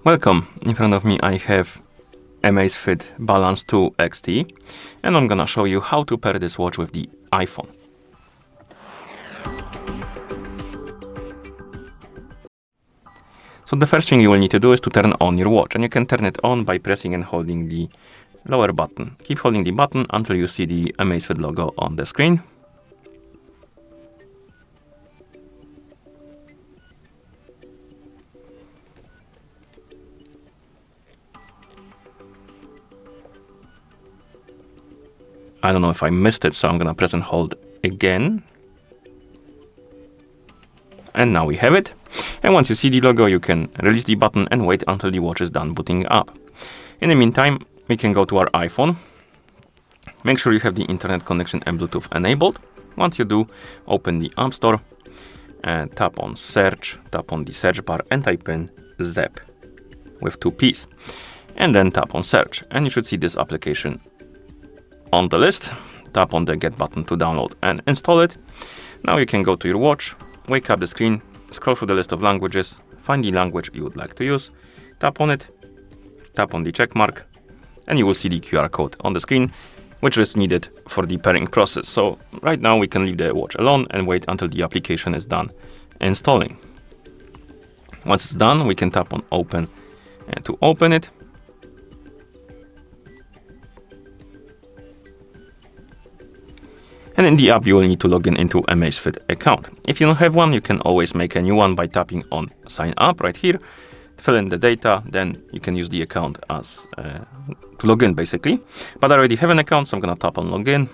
Welcome. In front of me I have AMAZFIT Balance 2 XT, and I'm gonna show you how to pair this watch with the iPhone. So the first thing you will need to do is to turn on your watch, and you can turn it on by pressing and holding the lower button. Keep holding the button until you see the AMAZFIT logo on the screen. I don't know if I missed it, so I'm gonna press and hold again. And now we have it. And once you see the logo, you can release the button and wait until the watch is done booting up. In the meantime, we can go to our iPhone. Make sure you have the internet connection and Bluetooth enabled. Once you do, open the App Store and tap on search, tap on the search bar and type in Zepp with 2 P's. And then tap on search, and you should see this application on the list. Tap on the get button to download and install it. Now you can go to your watch, wake up the screen, scroll through the list of languages, find the language you would like to use, tap on it, tap on the check mark, and you will see the QR code on the screen, which is needed for the pairing process. So right now we can leave the watch alone and wait until the application is done installing. Once it's done, we can tap on open and to open it. And in the app, you will need to log in into a AMAZFIT account. If you don't have one, you can always make a new one by tapping on sign up right here, fill in the data, then you can use the account as to log in basically. But I already have an account, so I'm gonna tap on login,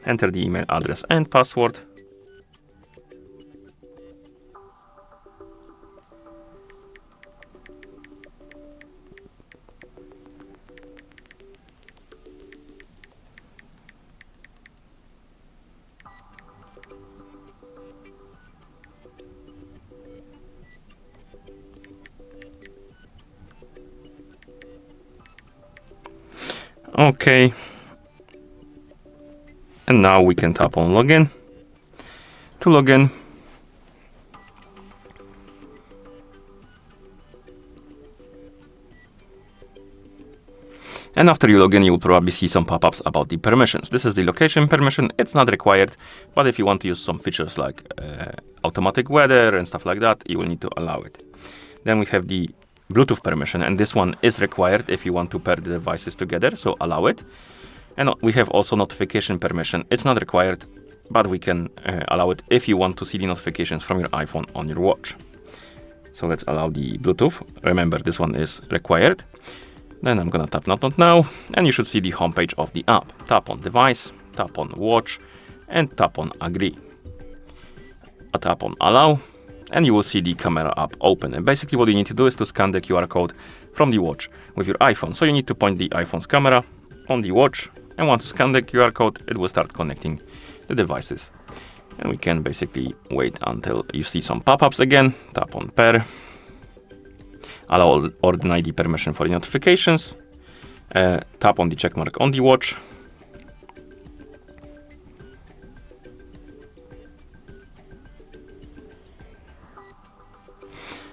enter the email address and password. Okay, and now we can tap on login. To log in, and after you log in, you will probably see some pop-ups about the permissions. This is the location permission. It's not required, but if you want to use some features like automatic weather and stuff like that, you will need to allow it. Then we have the Bluetooth permission, and this one is required if you want to pair the devices together, so allow it. And we have also notification permission. It's not required, but we can allow it if you want to see the notifications from your iPhone on your watch. So let's allow the Bluetooth. Remember, this one is required. Then I'm gonna tap not now, and you should see the homepage of the app. Tap on device, tap on watch, and tap on agree. Tap on allow, and you will see the camera app open. And basically what you need to do is to scan the QR code from the watch with your iPhone. So you need to point the iPhone's camera on the watch, and once you scan the QR code, it will start connecting the devices. And we can basically wait until you see some pop-ups again. Tap on pair, allow or deny the permission for the notifications, tap on the check mark on the watch,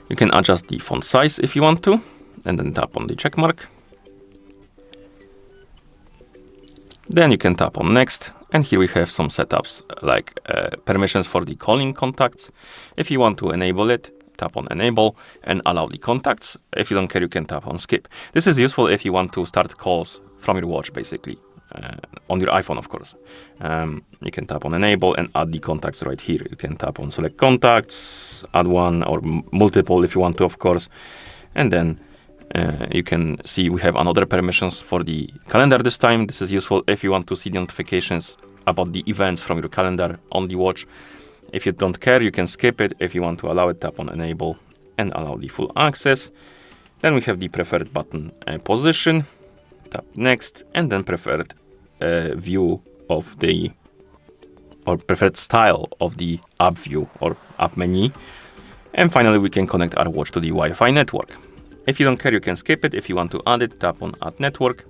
you can adjust the font size if you want to, and then tap on the check mark. Then you can tap on next, and here we have some setups like permissions for the calling contacts. If you want to enable it, tap on enable and allow the contacts. If you don't care, you can tap on skip. This is useful if you want to start calls from your watch basically, on your iPhone of course. You can tap on enable and add the contacts right here. You can tap on select contacts, add one or multiple if you want to of course. And then you can see we have another permissions for the calendar this time. This is useful if you want to see the notifications about the events from your calendar on the watch. If you don't care, you can skip it. If you want to allow it, tap on enable and allow the full access. Then we have the preferred button position. Tap next, and then preferred view of the, or preferred style of the app view or app menu. And finally, we can connect our watch to the Wi-Fi network. If you don't care, you can skip it. If you want to add it, tap on add network.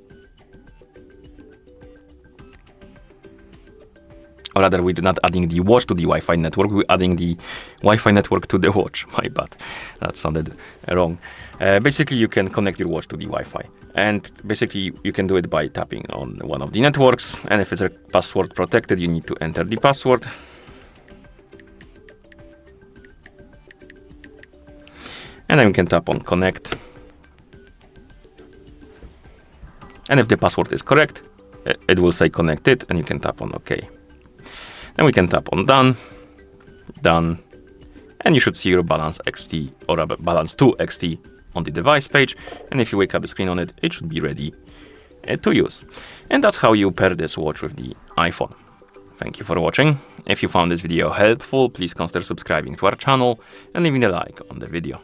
or rather we're not adding the watch to the Wi-Fi network, we're adding the Wi-Fi network to the watch. My bad, that sounded wrong. Basically you can connect your watch to the Wi-Fi, and basically you can do it by tapping on one of the networks, and if it's a password protected, you need to enter the password. And then we can tap on connect. And if the password is correct, it will say connected, and you can tap on OK. Then we can tap on done, done, and you should see your Balance XT or Balance 2 XT on the device page. And if you wake up the screen on it, it should be ready to use. And that's how you pair this watch with the iPhone. Thank you for watching. If you found this video helpful, please consider subscribing to our channel and leaving a like on the video.